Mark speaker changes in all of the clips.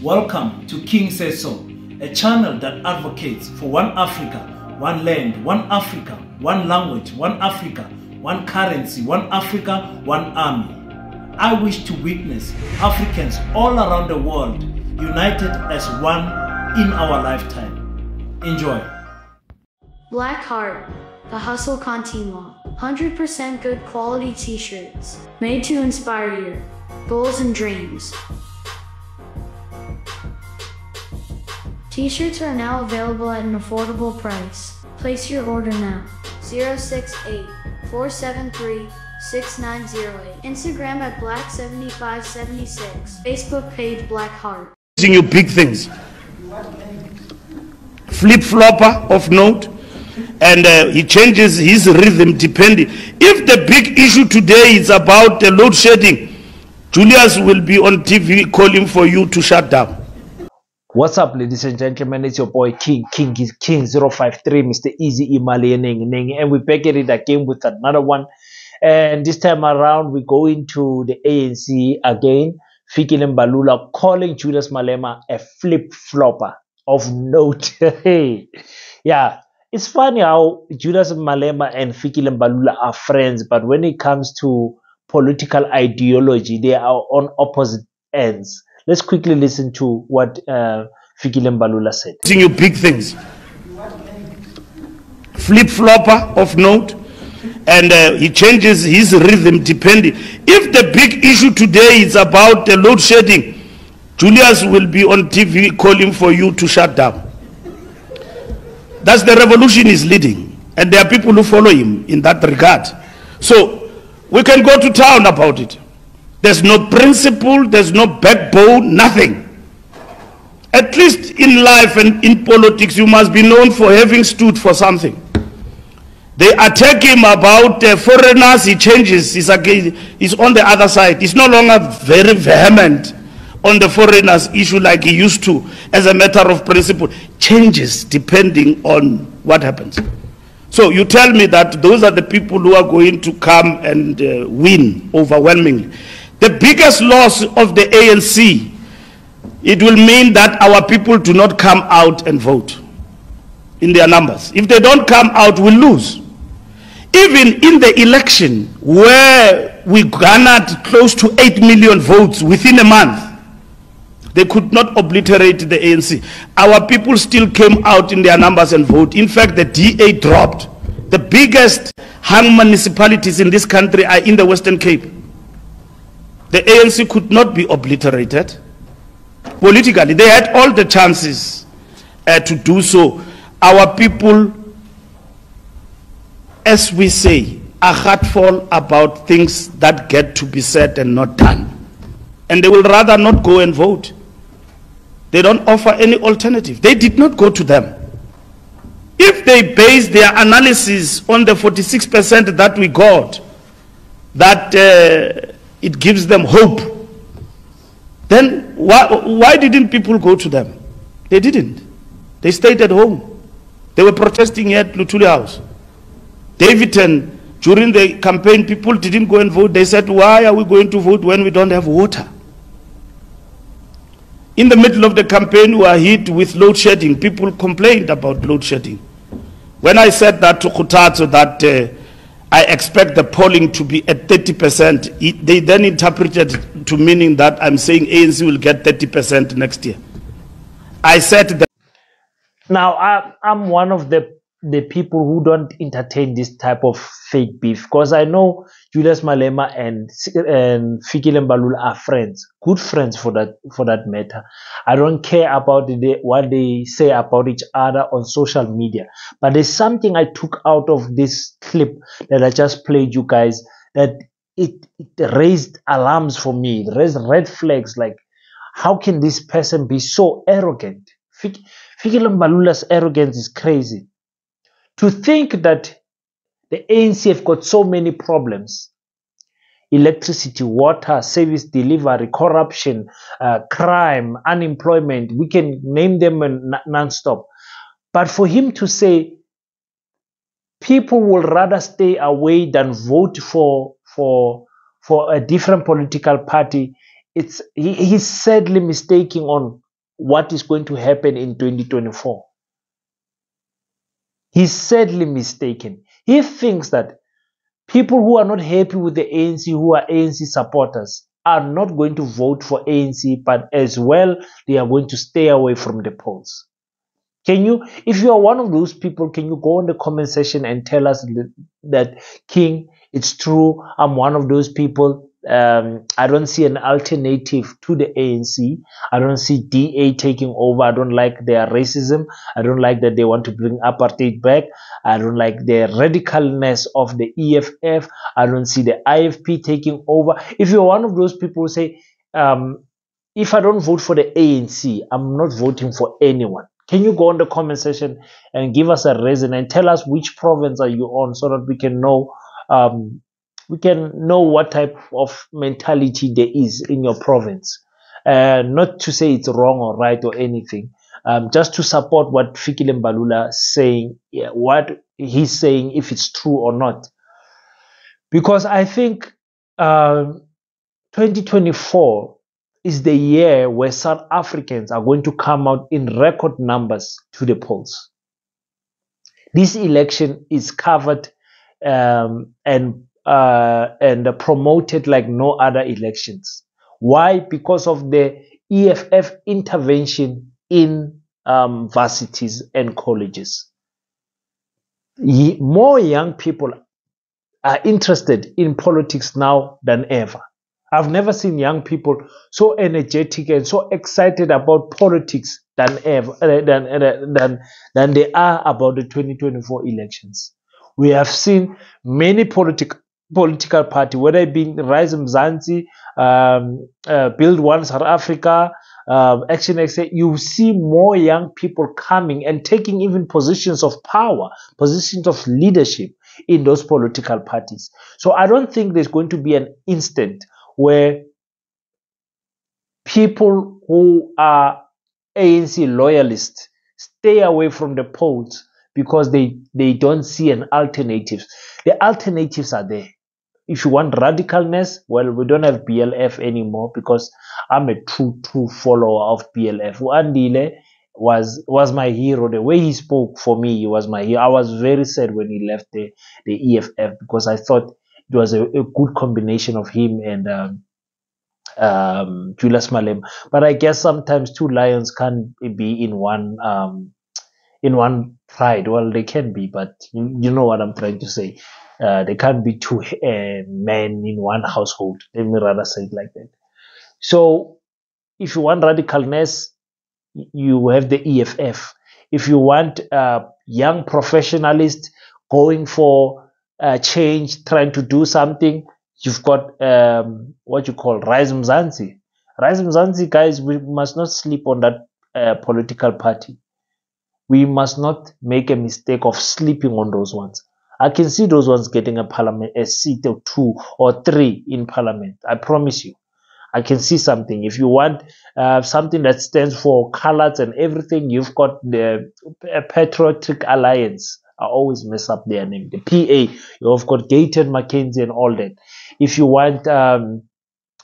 Speaker 1: Welcome to King Says So, a channel that advocates for one Africa, one land, one Africa, one language, one Africa, one currency, one Africa, one army. I wish to witness Africans all around the world united as one in our lifetime. Enjoy.
Speaker 2: Black Heart, the Hustle Continua. 100% good quality t-shirts, made to inspire your goals and dreams. T-shirts are now available at an affordable price. Place your order now. 068-473-6908. Instagram at Black7576. Facebook page Black Heart.
Speaker 3: You big things. Flip-flopper of note. And he changes his rhythm depending. If the big issue today is about the load shedding, Julius will be on TV calling for you to shut down.
Speaker 4: What's up, ladies and gentlemen? It's your boy King 053, Mr. Easy Imali, and we're back at it again with another one. And this time around, we go into the ANC again. Fikile Mbalula calling Julius Malema a flip-flopper of note. Hey, yeah. It's funny how Julius Malema and Fikile Mbalula are friends, but when it comes to political ideology, they are on opposite ends. Let's quickly listen to what Fikile Mbalula said.
Speaker 3: You big things. Flip-flopper of note. And he changes his rhythm depending. If the big issue today is about the load shedding, Julius will be on TV calling for you to shut down. That's the revolution is leading, and there are people who follow him in that regard. So we can go to town about it. There's no principle, there's no backbone, nothing. At least in life and in politics, you must be known for having stood for something. They attack him about foreigners, he changes, he's on the other side. He's no longer very vehement on the foreigners issue like he used to, as a matter of principle. Changes depending on what happens. So you tell me that those are the people who are going to come and win overwhelmingly. The biggest loss of the ANC, it will mean that our people do not come out and vote in their numbers. If they don't come out, we'll lose. Even in the election where we garnered close to 8 million votes within a month, they could not obliterate the ANC. Our people still came out in their numbers and vote. In fact, the DA dropped. The biggest hung municipalities in this country are in the Western Cape. The ANC could not be obliterated. Politically, they had all the chances to do so. Our people, as we say, are heartful about things that get to be said and not done. And they will rather not go and vote. They don't offer any alternative. They did not go to them. If they base their analysis on the 46% that we got, that it gives them hope, then why didn't people go to them? They didn't. They stayed at home. They were protesting here at Luthuli House. Davidson, during the campaign, people didn't go and vote. They said, why are we going to vote when we don't have water? In the middle of the campaign, we were hit with load shedding. People complained about load shedding. When I said that to Kutato, that I expect the polling to be at 30%, they then interpreted to meaning that I'm saying ANC will get 30% next year. I said that.
Speaker 4: Now, I'm one of the people who don't entertain this type of fake beef, because I know Julius Malema and Fikile Mbalula are friends, good friends for that matter. I don't care about what they say about each other on social media, but there's something I took out of this clip that I just played you guys, that it raised alarms for me. It raised red flags, like, how can this person be so arrogant? Fikile Mbalula's arrogance is crazy. To think that the ANC have got so many problems: electricity, water, service delivery, corruption, crime, unemployment. We can name them non-stop. But for him to say people will rather stay away than vote for a different political party, he's sadly mistaking on what is going to happen in 2024. He's sadly mistaken. He thinks that people who are not happy with the ANC, who are ANC supporters, are not going to vote for ANC, but as well, they are going to stay away from the polls. Can you, if you are one of those people, can you go in the comment section and tell us that, King, it's true, I'm one of those people. I don't see an alternative to the ANC. I don't see DA taking over. I don't like their racism. I don't like that they want to bring apartheid back. I don't like the radicalness of the EFF. I don't see the IFP taking over. If you're one of those people who say, if I don't vote for the ANC, I'm not voting for anyone. Can you go on the comment section and give us a reason and tell us which province are you on, so that we can know what type of mentality there is in your province. Not to say it's wrong or right or anything, just to support what Fikile Mbalula is saying, what he's saying, if it's true or not. Because I think 2024 is the year where South Africans are going to come out in record numbers to the polls. This election is covered and promoted like no other elections. Why? Because of the EFF intervention in varsities and colleges. More young people are interested in politics now than ever. I've never seen young people so energetic and so excited about politics than ever than they are about the 2024 elections. We have seen many political party, whether it be Rise Mzansi, Build One South Africa, Action XA, you see more young people coming and taking even positions of power, positions of leadership in those political parties. So I don't think there's going to be an instant where people who are ANC loyalists stay away from the polls because they don't see an alternative. The alternatives are there. If you want radicalness, well, we don't have BLF anymore, because I'm a true follower of BLF. Andile was my hero. The way he spoke, for me, he was my hero. I was very sad when he left the EFF, because I thought it was a good combination of him and Julius Malema. But I guess sometimes two lions can't be in one pride. Well, they can be, but you know what I'm trying to say. They can't be two men in one household. Let me rather say it like that. So if you want radicalness, you have the EFF. If you want young professionalists going for change, trying to do something, you've got what you call Rise Mzansi. Rise Mzansi, guys, we must not sleep on that political party. We must not make a mistake of sleeping on those ones. I can see those ones getting a seat or 2 or 3 in parliament. I promise you. I can see something. If you want something that stands for colors and everything, you've got the Patriotic Alliance. I always mess up their name. The PA. You've got Gaten, Mackenzie, and all that. If you want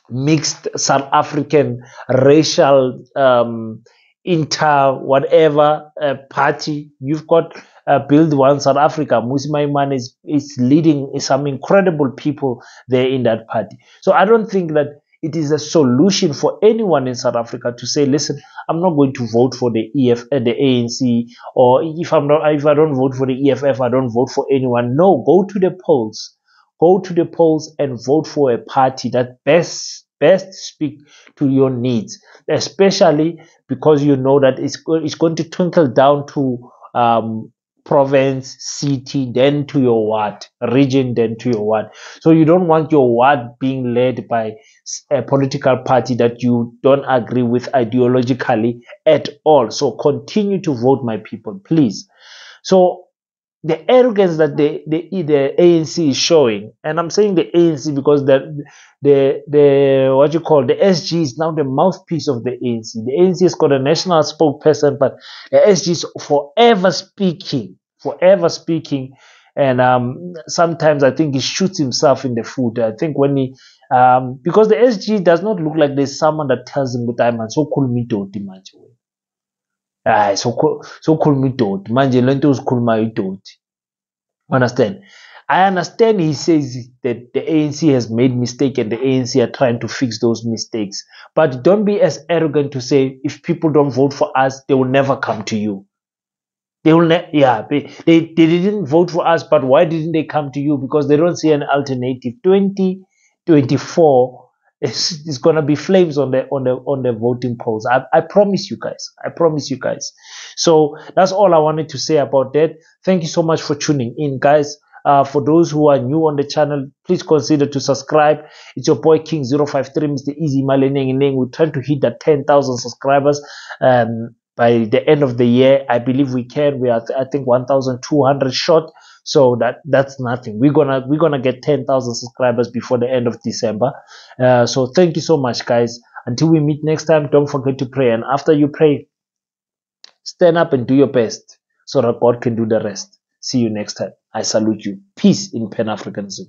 Speaker 4: mixed South African racial inter whatever party, you've got Build One South Africa. Mmusi Maimane is leading some incredible people there in that party. So I don't think that it is a solution for anyone in South Africa to say, listen, I'm not going to vote for the ANC, or if I don't vote for the EFF, I don't vote for anyone. No, go to the polls. Go to the polls and vote for a party that best speak to your needs, especially because you know that it's going to trickle down to province, city, then to your ward, region, then to your ward. So you don't want your ward being led by a political party that you don't agree with ideologically at all. So continue to vote, my people, please. So the arrogance that the ANC is showing, and I'm saying the ANC because the what you call the SG is now the mouthpiece of the ANC. The ANC has got a national spokesperson, but the SG is forever speaking, and sometimes I think he shoots himself in the foot. I think when he because the SG does not look like there's someone that tells him, "I'm so cool, me to." Hayi sokhuluma idoti manje lento uzikhulumayo idoti. Understand? I understand he says that the ANC has made mistake and the ANC are trying to fix those mistakes. But don't be as arrogant to say if people don't vote for us, they will never come to you. They will they didn't vote for us, but why didn't they come to you? Because they don't see an alternative. 2024 is gonna be flames on the voting polls. I promise you guys. I promise you guys. So that's all I wanted to say about that. Thank you so much for tuning in, guys. For those who are new on the channel, please consider to subscribe. It's your boy King053, Mr. Easy Maleneng. We're trying to hit that 10,000 subscribers. By the end of the year, I believe we can. We are, I think, 1,200 short. So that's nothing. We're gonna get 10,000 subscribers before the end of December. So thank you so much, guys. Until we meet next time, don't forget to pray. And after you pray, stand up and do your best so that God can do the rest. See you next time. I salute you. Peace in Pan-Africanism.